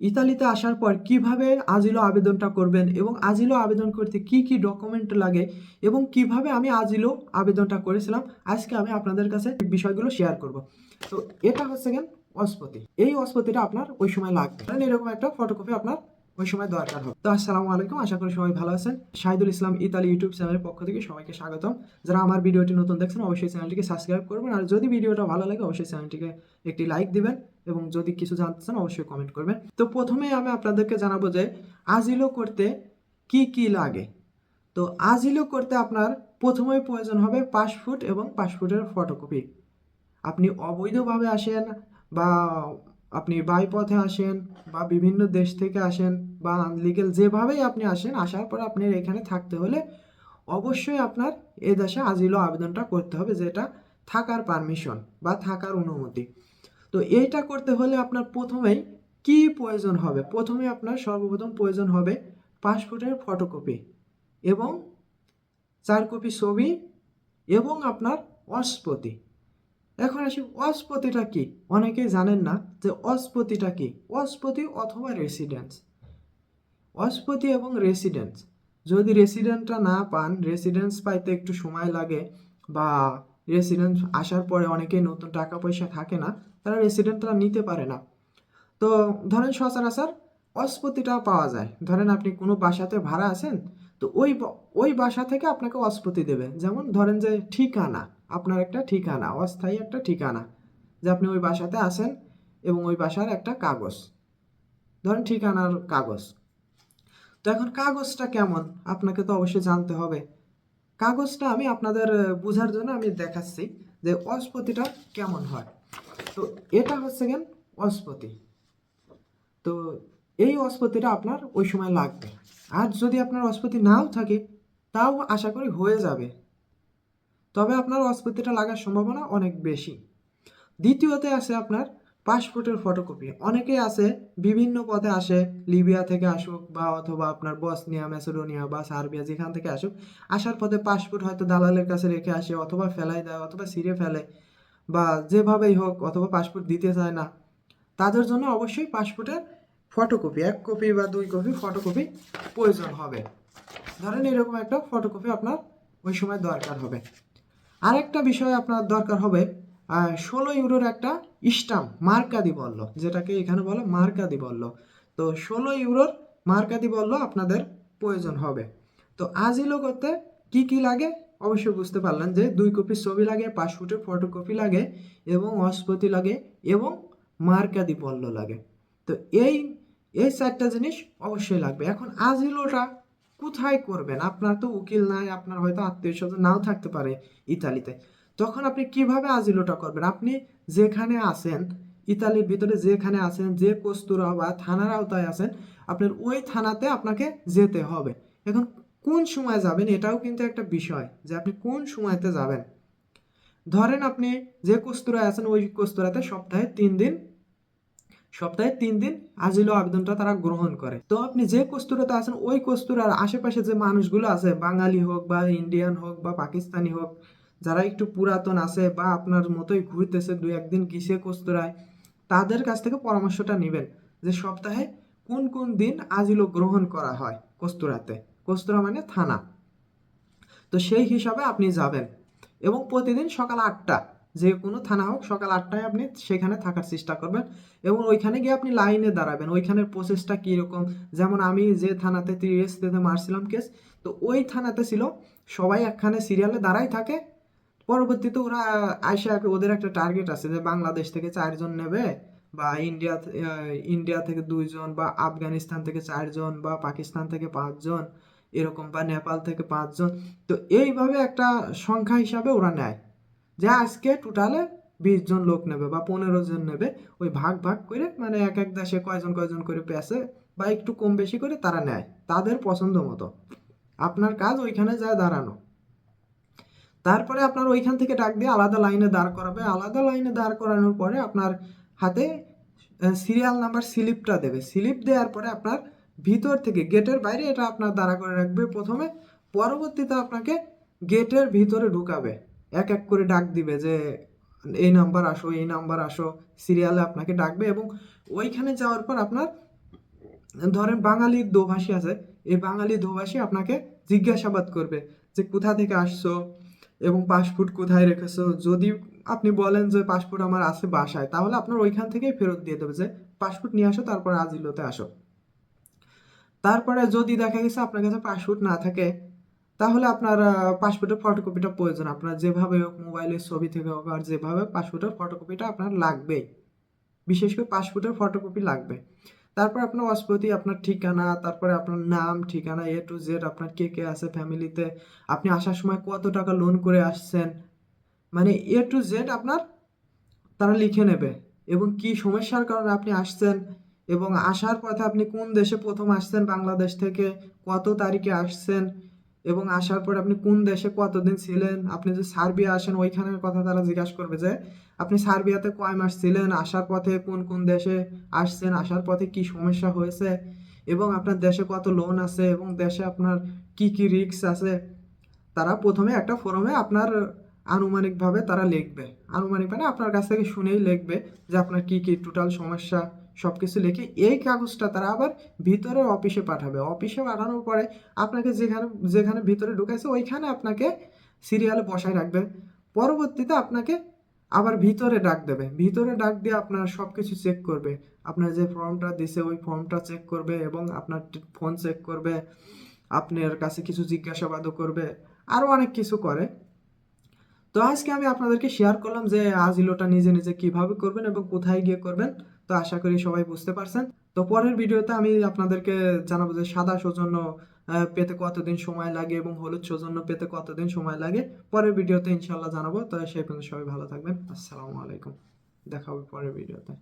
ইতালিতে আসার পর কিভাবে আজিলো আবেদনটা করবেন এবং আজিলো আবেদন করতে কি কি ডকুমেন্ট লাগে এবং কিভাবে আমি আজিলো আবেদনটা করেছিলাম, আজকে আমি আপনাদের কাছে বিষয়গুলো শেয়ার করব। তো এটা হচ্ছে গেন অস্পতি। এই অস্পতিটা আপনার ওই সময় লাগবে, কারণ এরকম একটা ফটোকপি আপনার ওই সময় দরকার হবে। তো আসসালামু আলাইকুম, আশা করি সবাই ভালো আছেন। শাহিদুল ইসলাম ইতালি ইউটিউব চ্যানেলের পক্ষ থেকে সবাইকে স্বাগতম। যারা আমার ভিডিওটি নতুন দেখছেন অবশ্যই চ্যানেলটিকে সাবস্ক্রাইব করবেন, আর যদি ভিডিওটা ভালো লাগে অবশ্যই চ্যানেলটিকে একটি লাইক দিবেন এবং যদি কিছু জানতে চান অবশ্যই কমেন্ট করবেন। তো প্রথমেই আমি আপনাদেরকে জানাবো যে আজিলো করতে কি কি লাগে। তো আজিলো করতে আপনার প্রথমেই প্রয়োজন হবে পাসপোর্ট এবং পাসপোর্টের ফটোকপি। আপনি অবৈধভাবে আসেন বা আপনি বাই পথে আসেন বা বিভিন্ন দেশ থেকে আসেন বা আনলিগেল যেভাবেই আপনি আসেন, আসার পর আপনি এখানে থাকতে হলে অবশ্যই আপনার এ দেশে আজিলো আবেদনটা করতে হবে, যেটা থাকার পারমিশন বা থাকার অনুমতি। তো এইটা করতে হলে আপনার প্রথমেই কি প্রয়োজন হবে? প্রথমে আপনার সর্বপ্রথম প্রয়োজন হবে পাসপোর্টের ফটোকপি এবং 4 কপি ছবি এবং আপনার অস্পতি। এখন আসি অস্পতিটা কি? অনেকেই জানেন না যে অস্পতিটা কি। অস্পতি অথবা রেসিডেন্স, অস্পতি এবং রেসিডেন্স। যদি রেসিডেন্টটা না পান, রেসিডেন্স পাইতে একটু সময় লাগে বা রেসিডেন্স আসার পরে অনেকেই নতুন টাকা পয়সা থাকে না, তারা রেসিডেন্টটা নিতে পারে না। তো ধরেন সচরাচর অস্পতিটা পাওয়া যায়। ধরেন আপনি কোনো বাসাতে ভাড়া আছেন, তো ওই বাসা থেকে আপনাকে অস্পতি দেবে। যেমন ধরেন যে ঠিকানা, আপনার একটা ঠিকানা, অস্থায়ী একটা ঠিকানা, যে আপনি ওই বাসাতে আছেন এবং ওই বাসার একটা কাগজ, ধরেন ঠিকানার কাগজ। তো এখন কাগজটা কেমন আপনাকে তো অবশ্যই জানতে হবে। কাগজটা আমি আপনাদের বোঝার জন্য আমি দেখাচ্ছি যে অস্পতিটা কেমন হয়। তো এটা হচ্ছে গেন অস্পতি। তো এই অস্পতিটা আপনার ওই সময় লাগবে। আর যদি আপনার অস্পতি নাও থাকে, তাও আশা করি হয়ে যাবে, তবে আপনার অস্পতিটা লাগার সম্ভাবনা অনেক বেশি। দ্বিতীয়তে আছে আপনার পাসপোর্টের ফটোকপি। অনেকেই আছে বিভিন্ন পথে আসে, লিবিয়া থেকে আসুক বা অথবা আপনার বসনিয়া ম্যাসেডোনিয়া বা সার্বিয়া যেখান থেকে আসুক, আসার পথে পাসপোর্ট হয়তো দালালের কাছে রেখে আসে অথবা ফেলাই দেয় অথবা ছিঁড়ে ফেলে বা যেভাবেই হোক, অথবা পাসপোর্ট দিতে চায় না। তাদের জন্য অবশ্যই পাসপোর্টের ফটোকপি 1 কপি বা 2 কপি ফটোকপি প্রয়োজন হবে। ধরেন এরকম একটা ফটোকপি আপনার ওই সময় দরকার হবে। আরেকটা বিষয় আপনার দরকার হবে 16 ইউরোর একটা স্টাম্প, মার্কাদি বলল, যেটাকে এখানে বলে মার্কাদি বলল। তো 16 ইউরোর মার্কাদি বলল আপনাদের প্রয়োজন হবে। তো আজিলো করতে কি কি লাগে অবশ্যই বুঝতে পারলেন যে 2 কপি ছবি লাগে, পাসপোর্টের ফটোকপি লাগে এবং অস্পতি লাগে এবং মার্কাদি বলল লাগে। তো এই এই 4টা জিনিস অবশ্যই লাগবে। এখন আজিলোটা কোথায় করবেন? আপনার তো উকিল নাই, আপনার হয়তো আত্মীয় স্বজন নাও থাকতে পারে ইতালিতে। তখন আপনি কিভাবে আজিলোটা করবেন? আপনি যেখানে আছেন, ইতালির ভিতরে যেখানে আছেন, যে কস্তুরা বা থানার আওতায় আছেন, আপনার ওই থানাতে আপনাকে যেতে হবে। এখন কোন সময় যাবেন এটাও কিন্তু একটা বিষয়, যে আপনি কোন সময়তে যাবেন। ধরেন আপনি যে কস্তুরায় আছেন ওই কস্তুরাতে সপ্তাহে 3 দিন আজিলো আবেদনটা তারা গ্রহণ করে। তো আপনি যে কস্তুরাতে আছেন ওই কস্তুরার আশেপাশে যে মানুষগুলো আছে, বাঙালি হোক বা ইন্ডিয়ান হোক বা পাকিস্তানি হোক, যারা একটু পুরাতন আছে বা আপনার মতোই ঘুরতেছে 2-1 দিন গিয়ে কস্তুরায়, তাদের কাছ থেকে পরামর্শটা নেবেন যে সপ্তাহে কোন কোন দিন আজিলো গ্রহণ করা হয় কস্তুরাতে। কস্তুরা মানে থানা। তো সেই হিসাবে আপনি যাবেন এবং প্রতিদিন সকাল 8টা, যে কোনো থানা হোক সকাল 8টায় আপনি সেখানে থাকার চেষ্টা করবেন এবং ওইখানে গিয়ে আপনি লাইনে দাঁড়াবেন। ওইখানের প্রসেসটা কীরকম, যেমন আমি যে থানাতে 3STতে মারছিলাম কেস, তো ওই থানাতে ছিল সবাই একখানে সিরিয়ালে দাঁড়াই থাকে। পরবর্তীতে ওরা আইসা ওদের একটা টার্গেট আছে যে বাংলাদেশ থেকে 4 জন নেবে বা ইন্ডিয়া থেকে 2 জন বা আফগানিস্তান থেকে 4 জন বা পাকিস্তান থেকে 5 জন, এরকম বা নেপাল থেকে 5 জন। তো এইভাবে একটা সংখ্যা হিসাবে ওরা নেয় যে আজকে টোটালে 20 জন লোক নেবে বা 15 জন নেবে। ওই ভাগ ভাগ করে মানে এক এক দেশে কয়জন কয়জন করে পেছে বা একটু কম বেশি করে তারা নেয় তাদের পছন্দ মতো। আপনার কাজ ওইখানে যায় দাঁড়ানো। তারপরে আপনার ওইখান থেকে ডাক দিয়ে আলাদা লাইনে দাঁড় করাবে। আলাদা লাইনে দাঁড় করানোর পরে আপনার হাতে সিরিয়াল নাম্বার স্লিপটা দেবে। স্লিপ দেওয়ার পরে আপনার ভিতর থেকে গেটের বাইরে এটা আপনার দাঁড়া করে রাখবে প্রথমে। পরবর্তীতে আপনাকে গেটের ভিতরে ঢুকাবে, এক এক করে ডাক দিবে যে এই নাম্বার আসো, এই নাম্বার আসো, সিরিয়ালে আপনাকে ডাকবে এবং ওইখানে যাওয়ার পর আপনার ধরেন বাঙালি দোভাষী আছে, এই বাঙালি দোভাষী আপনাকে জিজ্ঞাসাবাদ করবে যে কোথা থেকে আসছো এবং পাসপোর্ট কোথায় রেখেছো। যদি আপনি বলেন যে পাসপোর্ট আমার আছে বাসায়, তাহলে আপনার ওইখান থেকেই ফেরত দিয়ে দেবে যে পাসপোর্ট নিয়ে আসো, তারপর আজিলোতে আসো। তারপরে যদি দেখা গেছে আপনার কাছে পাসপোর্ট না থাকে, তাহলে আপনার পাসপোর্টের ফটোকপিটা প্রয়োজন। আপনার যেভাবে হোক, মোবাইলের ছবি থেকে হোক, আর যেভাবে পাসপোর্টের ফটোকপিটা আপনার লাগবেই। বিশেষ করে পাসপোর্টের ফটোকপি লাগবে। তারপর আপনার অস্পতি, আপনার ঠিকানা, তারপরে আপনার নাম, ঠিকানা, এ টু জেড, আপনার কে কে আছে ফ্যামিলিতে, আপনি আসার সময় কত টাকা লোন করে আসছেন, মানে এ টু জেড আপনার তারা লিখে নেবে। এবং কি সমস্যার কারণে আপনি আসছেন, এবং আসার পথে আপনি কোন দেশে প্রথম আসছেন বাংলাদেশ থেকে, কত তারিখে আসছেন, এবং আসার পর আপনি কোন দেশে কতদিন ছিলেন। আপনি যদি সার্বিয়া আসেন, ওইখানের কথা তারা জিজ্ঞাসা করবে যে আপনি সার্বিয়াতে কয় মাস ছিলেন, আসার পথে কোন কোন দেশে আসছেন, আসার পথে কি সমস্যা হয়েছে, এবং আপনার দেশে কত লোন আছে, এবং দেশে আপনার কি কি রিস্ক আছে। তারা প্রথমে একটা ফর্মে আপনার আনুমানিকভাবে তারা লিখবে। আনুমানিক মানে আপনার কাছ থেকে শুনেই লিখবে যে আপনার কি কি টোটাল সমস্যা, সব কিছু লিখে এই কাগজটা তারা আবার ভিতরে অফিসে পাঠাবে। অফিসে পাঠানোর পরে আপনাকে যেখানে যেখানে ভিতরে ঢুকাইছে ওইখানে আপনাকে সিরিয়ালে বসায় রাখবে। পরবর্তীতে আপনাকে আবার ভিতরে ডাক দেবে। ভিতরে ডাক দিয়ে আপনার সব কিছু চেক করবে। আপনার যে ফর্মটা দিছে ওই ফর্মটা চেক করবে, এবং আপনার ফোন চেক করবে, আপনার কাছে কিছু জিজ্ঞাসাবাদও করবে, আরও অনেক কিছু করে। তো আজকে আমি আপনাদেরকে শেয়ার করলাম যে আজিলোটা নিজে নিজে কিভাবে করবেন এবং কোথায় গিয়ে করবেন। তো আশা করি সবাই বুঝতে পারছেন। তো পরের ভিডিওতে আমি আপনাদেরকে জানাবো যে সাদা সৌজন্য পেতে কতদিন সময় লাগে এবং হলুদ সৌজন্য পেতে কতদিন সময় লাগে। পরের ভিডিওতে ইনশাল্লাহ জানাবো। তো সেই পর্যন্ত সবাই ভালো থাকবেন। আসসালামু আলাইকুম। দেখা হবে পরের ভিডিওতে।